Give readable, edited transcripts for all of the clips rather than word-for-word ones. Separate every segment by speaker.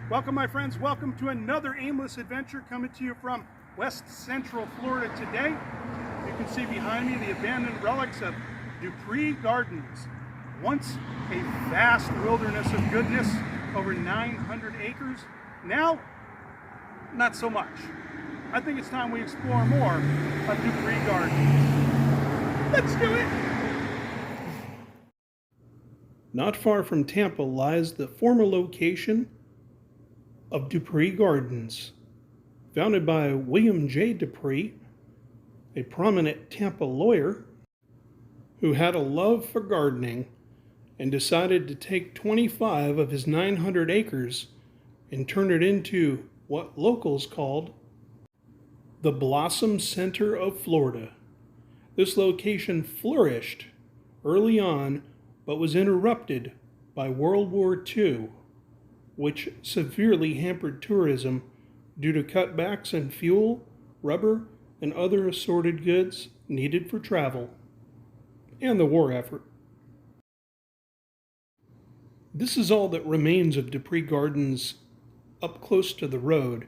Speaker 1: Welcome, my friends. Welcome to another aimless adventure coming to you from West Central Florida today. You can see behind me the abandoned relics of Dupree Gardens. Once a vast wilderness of goodness, over 900 acres. Now, not so much. I think it's time we explore more of Dupree Gardens. Let's do it! Not far from Tampa lies the former location of Dupree Gardens, founded by William J. Dupree, a prominent Tampa lawyer who had a love for gardening and decided to take 25 of his 900 acres and turn it into what locals called the Blossom Center of Florida. This location flourished early on, but was interrupted by World War II, which severely hampered tourism due to cutbacks in fuel, rubber, and other assorted goods needed for travel, and the war effort. This is all that remains of Dupree Gardens. Up close to the road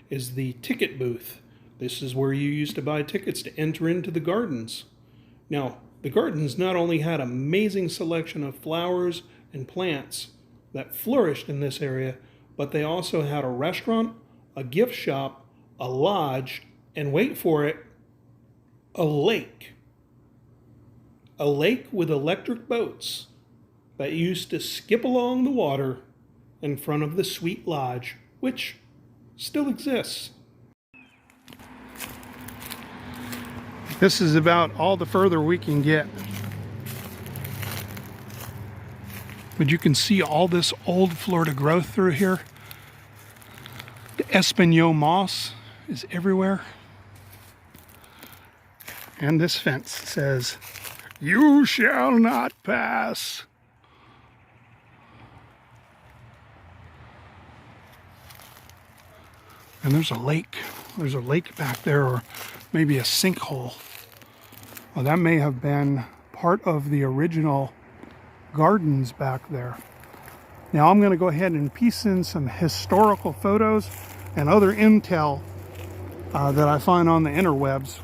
Speaker 1: is the ticket booth. This is where you used to buy tickets to enter into the gardens. Now, the gardens not only had an amazing selection of flowers and plants that flourished in this area, but they also had a restaurant, a gift shop, a lodge, and wait for it, a lake. A lake with electric boats that used to skip along the water in front of the Sweet Lodge, which still exists. This is about all the further we can get. But you can see all this old Florida growth through here. The Espino moss is everywhere. And this fence says, "You shall not pass." And there's a lake. There's a lake back there, or maybe a sinkhole. Well, that may have been part of the original gardens back there. Now I'm going to go ahead and piece in some historical photos and other intel that I find on the interwebs,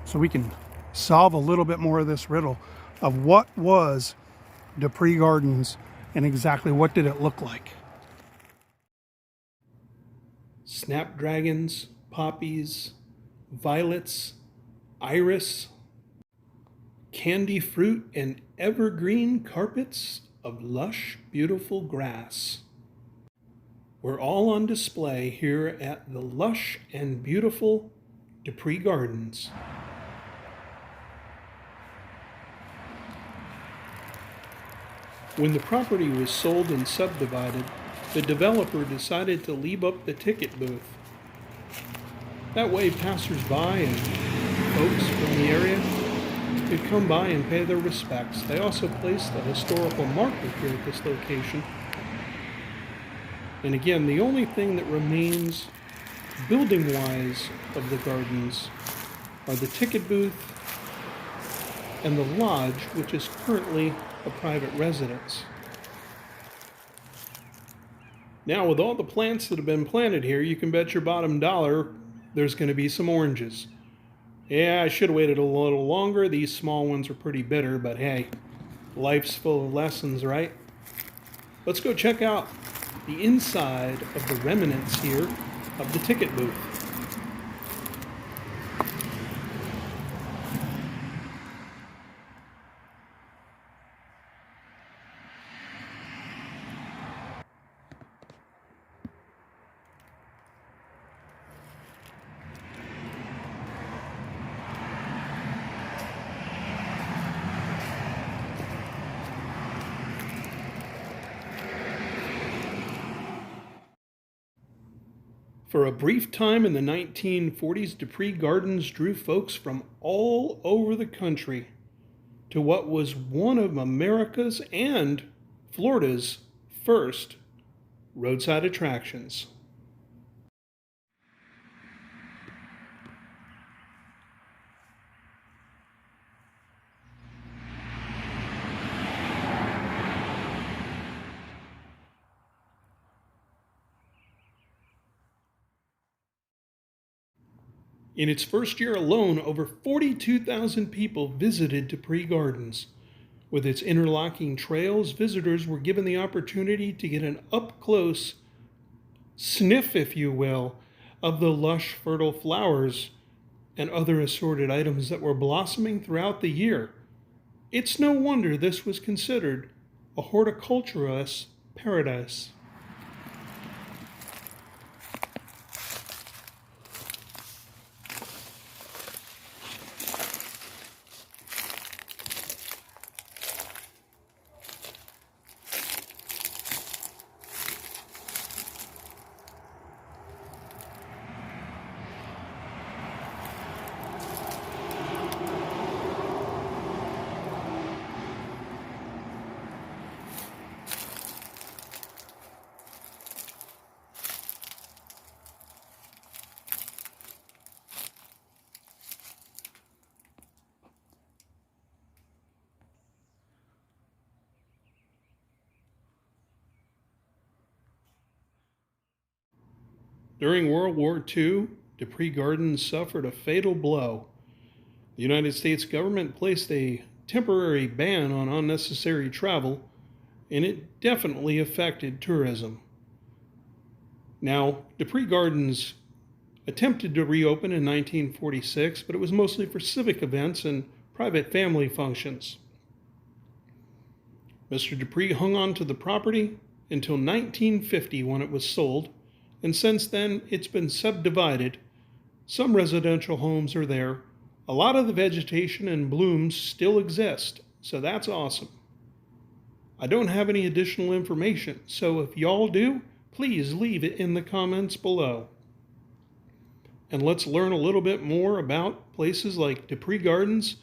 Speaker 1: so we can solve a little bit more of this riddle of what was Dupree Gardens and exactly what did it look like. Snapdragons, poppies, violets, iris, candy fruit, and evergreen carpets of lush, beautiful grass were all on display here at the lush and beautiful Dupree Gardens. When the property was sold and subdivided, the developer decided to leave up the ticket booth. That way passers-by and folks from the area could come by and pay their respects. They also placed a historical marker here at this location. And again, the only thing that remains building-wise of the gardens are the ticket booth and the lodge, which is currently a private residence. Now, with all the plants that have been planted here, you can bet your bottom dollar there's going to be some oranges. Yeah, I should have waited a little longer. These small ones are pretty bitter, but hey, life's full of lessons, right? Let's go check out the inside of the remnants here of the ticket booth. For a brief time in the 1940s, Dupree Gardens drew folks from all over the country to what was one of America's and Florida's first roadside attractions. In its first year alone, over 42,000 people visited Dupree Gardens. With its interlocking trails, visitors were given the opportunity to get an up-close sniff, if you will, of the lush, fertile flowers and other assorted items that were blossoming throughout the year. It's no wonder this was considered a horticulturist's paradise. During World War II, Dupree Gardens suffered a fatal blow. The United States government placed a temporary ban on unnecessary travel, and it definitely affected tourism. Now, Dupree Gardens attempted to reopen in 1946, but it was mostly for civic events and private family functions. Mr. Dupree hung on to the property until 1950 when it was sold, and since then it's been subdivided. Some residential homes are there. A lot of the vegetation and blooms still exist, so that's awesome. I don't have any additional information, so if y'all do, please leave it in the comments below. And let's learn a little bit more about places like Dupree Gardens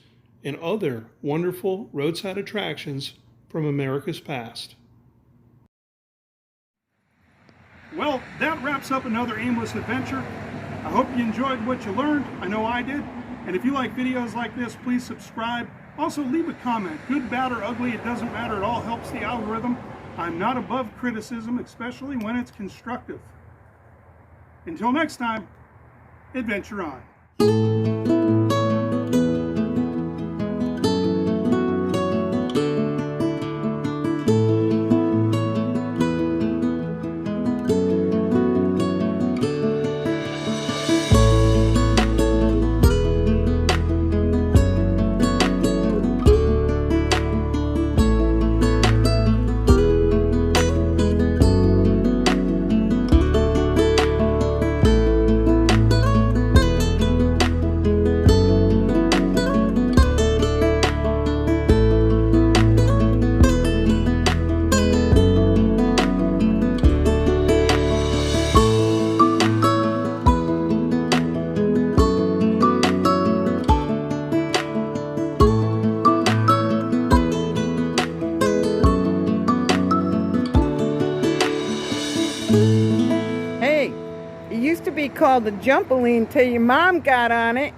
Speaker 1: and other wonderful roadside attractions from America's past.
Speaker 2: Well, that wraps up another aimless adventure. I hope you enjoyed what you learned. I know I did. And if you like videos like this, please subscribe. Also, leave a comment. Good, bad, or ugly, it doesn't matter. It all helps the algorithm. I'm not above criticism, especially when it's constructive. Until next time, adventure on.
Speaker 3: Hey, it used to be called the Jumpaline till your mom got on it.